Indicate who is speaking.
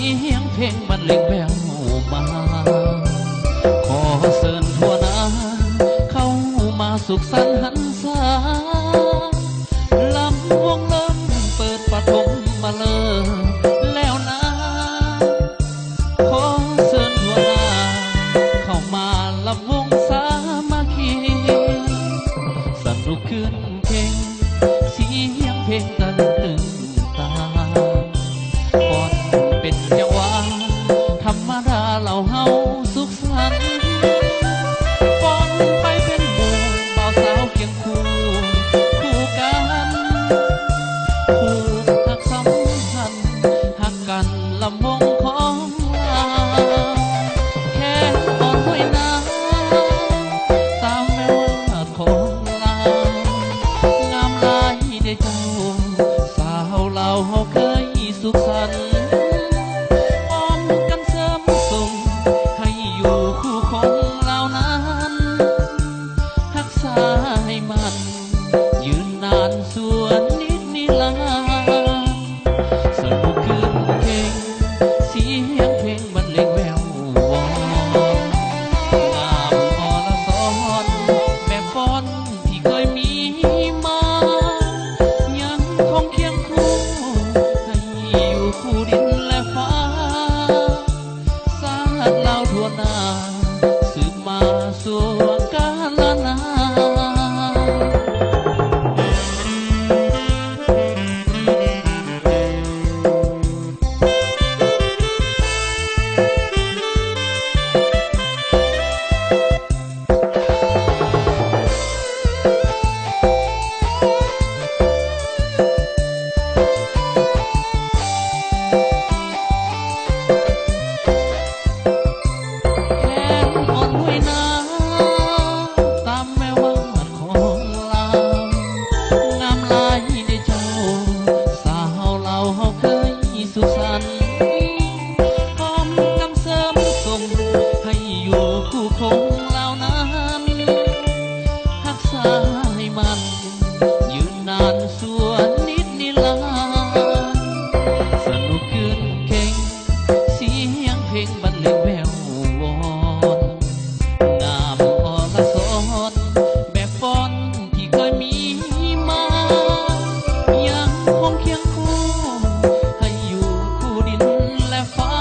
Speaker 1: ยงเพลงบรรเลงแววมาขอเชิญทั่วหน้าเข้ามาสุขสันต์หันษาลำวงเริ่มเปิดปฐมมาเลยแล้วนะขอเชิญทั่วหน้าเข้ามาลำวงสามัคคีสนุกขึ้นเพลงเสียงเพลงตะลึงตึงตาก่อนเป็นจังหวะธรรมดาเราเฮาสุขสันต์ฟ้อนไปเป็นหมู่บ่าวสาวเคียงคู่กันคู่หักสัมพันธ์หักกันลำวงของเราแค่อ่อนห้วยนาตามแม่วาดของเรางามลายได้เจ้าสาวเราเฮาเคยสุขสันต์อ้อมกันเสริมส่งให้อยู่คู่ของเรานั้นรักษาให้มันยืนนานส่วนนิดนิรันดร์สนุกขึ้นเพลงเสียงเพลงบรรเลงแวววอนงามอรสรแบบฟ้อนที่เคยมีมายังคงเคียงคู่ให้อยู่คู่ดินและฟ้าศาสตร์เราทั่วหน้าสืบมาสู่กาลนานสุขสันต์พร้อมกำเสริมส่งให้อยู่คู่คงเรานั้นรักษาให้มันยืนนานส่วนนิดนิรันดร์สนุกขึ้นเข่งเสียงเพลงบรรเลงแวววอนงามอรสรแบบฟ้อนที่เคยมีมายังคงเคียงคู่ให้อยู่คู่ดินและฟ้า